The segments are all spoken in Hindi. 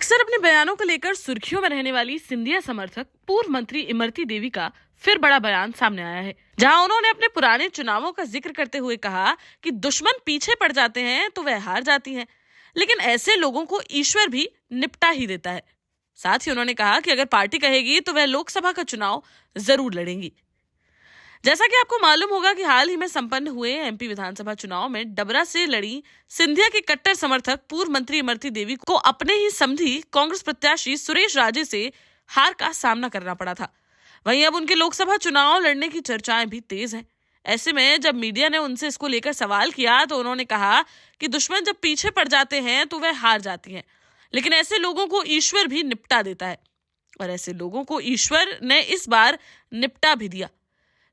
अक्सर अपने बयानों को लेकर सुर्खियों में रहने वाली सिंधिया समर्थक पूर्व मंत्री इमरती देवी का फिर बड़ा बयान सामने आया है, जहां उन्होंने अपने पुराने चुनावों का जिक्र करते हुए कहा कि दुश्मन पीछे पड़ जाते हैं तो वह हार जाती हैं, लेकिन ऐसे लोगों को ईश्वर भी निपटा ही देता है। साथ ही उन्होंने कहा कि अगर पार्टी कहेगी तो वह लोकसभा का चुनाव जरूर लड़ेंगी। जैसा कि आपको मालूम होगा कि हाल ही में संपन्न हुए एमपी विधानसभा चुनाव में डबरा से लड़ी सिंधिया के कट्टर समर्थक पूर्व मंत्री इमरती देवी को अपने ही समधी कांग्रेस प्रत्याशी सुरेश राजे से हार का सामना करना पड़ा था। वहीं अब उनके लोकसभा चुनाव लड़ने की चर्चाएं भी तेज हैं। ऐसे में जब मीडिया ने उनसे इसको लेकर सवाल किया तो उन्होंने कहा कि दुश्मन जब पीछे पड़ जाते हैं तो वह हार जाती हैं, लेकिन ऐसे लोगों को ईश्वर भी निपटा देता है, और ऐसे लोगों को ईश्वर ने इस बार निपटा भी दिया।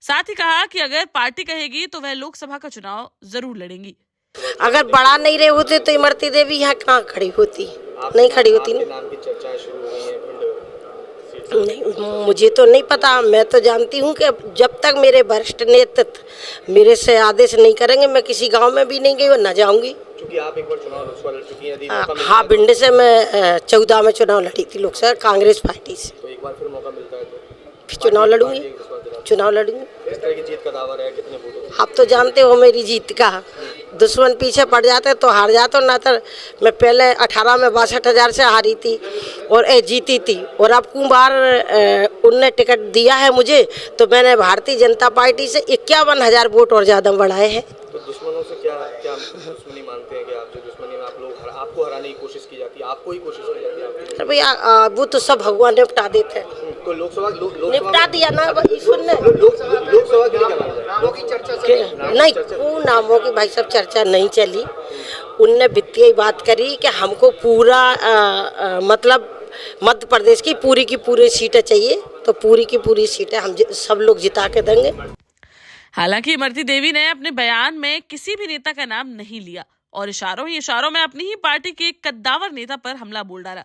साथ ही कहा कि अगर पार्टी कहेगी तो वह लोकसभा का चुनाव जरूर लड़ेंगी। अगर बड़ा नहीं रहे होते तो इमरती देवी यहाँ कहाँ खड़ी होती, नहीं खड़ी होती ना। नाम की चर्चाएं शुरू हुई हैं नहीं, मुझे तो नहीं पता। मैं तो जानती हूँ कि जब तक मेरे वरिष्ठ नेतृत्व मेरे से आदेश नहीं करेंगे मैं किसी गांव में भी नहीं गई और न जाऊंगी। क्योंकि आप एक बार चुनाव लोकसभा लड़ चुकी हैं। हाँ, भिंड से मैं 14 में चुनाव लड़ी थी लोकसभा कांग्रेस पार्टी से। तो एक बार फिर मौका मिलता है तो फिर चुनाव लड़ूंगी। इस तरह की जीत का दावा है, कितने वोटों? आप तो जानते हो मेरी जीत का। दुश्मन पीछे पड़ जाते तो हार जाते, ना तो मैं पहले 18 में 62,000 से हारी थी और जीती थी, और अब बार उनने टिकट दिया है मुझे तो मैंने भारतीय जनता पार्टी से 51,000 वोट और ज़्यादा बढ़ाए हैं। तो दुश्मनों से क्या दुश्मनी मानते हैं कि आप जो दुश्मनी में आप लोग आपको हराने की कोशिश की जाती है, आपको ही कोशिश की जाती है? अरे भैया वो तो सब भगवान निपटा देते हैं। तो लोकसभा निपटा दिया ना ईश्वर ने। लोकसभा के लिए क्या नामों की चर्चा नहीं, वो नामों की भाई सब चर्चा नहीं चली। उनने वित्तीय बात करी कि हमको पूरा मतलब मध्य प्रदेश की पूरी सीटें चाहिए, तो पूरी की पूरी सीटें हम सब लोग जिता के देंगे। हालांकि इमरती देवी ने अपने बयान में किसी भी नेता का नाम नहीं लिया और इशारों में अपनी ही पार्टी के एक कद्दावर नेता पर हमला बोल डाला।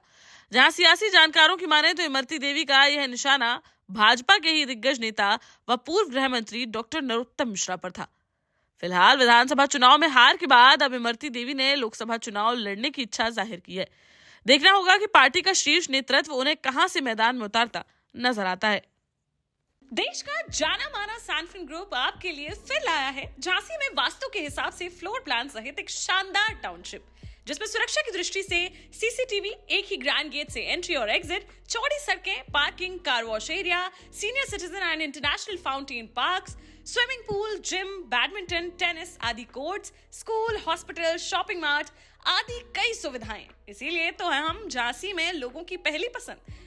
जहां सियासी जानकारों की माने तो इमरती देवी का यह निशाना भाजपा के ही दिग्गज नेता व पूर्व गृह मंत्री डॉक्टर नरोत्तम मिश्रा पर था। फिलहाल विधानसभा चुनाव में हार के बाद अब इमरती देवी ने लोकसभा चुनाव लड़ने की इच्छा जाहिर की है। देखना होगा कि पार्टी का शीर्ष नेतृत्व उन्हें कहां से मैदान में उतारता नजर आता है। देश का जाना माना सैनफिन ग्रुप आपके लिए फिर लाया है झांसी में वास्तु के हिसाब से फ्लोर प्लान सहित एक शानदार टाउनशिप, जिसमें सुरक्षा की दृष्टि से सीसीटीवी, एक ही ग्रैंड गेट से एंट्री और एग्जिट, चौड़ी सड़कें, parking, car wash area, senior citizen and international fountain parks, swimming pool, gym, badminton, tennis आदि courts, school, hospital, shopping mart आदि कई सुविधाएं। इसीलिए तो हम झांसी में लोगों की पहली पसंद।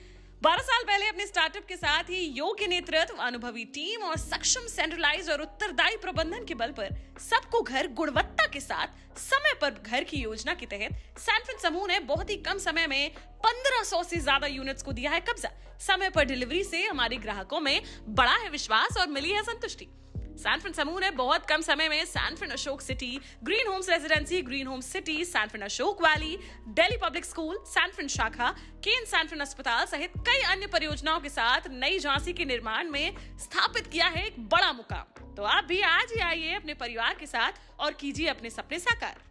12 साल पहले अपने स्टार्टअप के साथ ही योग्य नेतृत्व, अनुभवी टीम और सक्षम सेंट्रलाइज और उत्तरदायी प्रबंधन के बल पर सबको घर गुणवत्ता के साथ समय पर घर की योजना के तहत सैनफिन समूह ने बहुत ही कम समय में 1500 से ज्यादा यूनिट्स को दिया है कब्जा। समय पर डिलीवरी से हमारे ग्राहकों में बड़ा है विश्वास और मिली है संतुष्टि। सैनफिन समूह ने बहुत कम समय में Sanfin Ashok city, green homes residency, green homes city, Sanfin Ashok valley, Delhi public school, Sanfin शाखा, केन सैनफिन अस्पताल सहित कई अन्य परियोजनाओं के साथ नई झांसी के निर्माण में स्थापित किया है एक बड़ा मुकाम। तो आप भी आज ही आइए अपने परिवार के साथ और कीजिए अपने सपने साकार।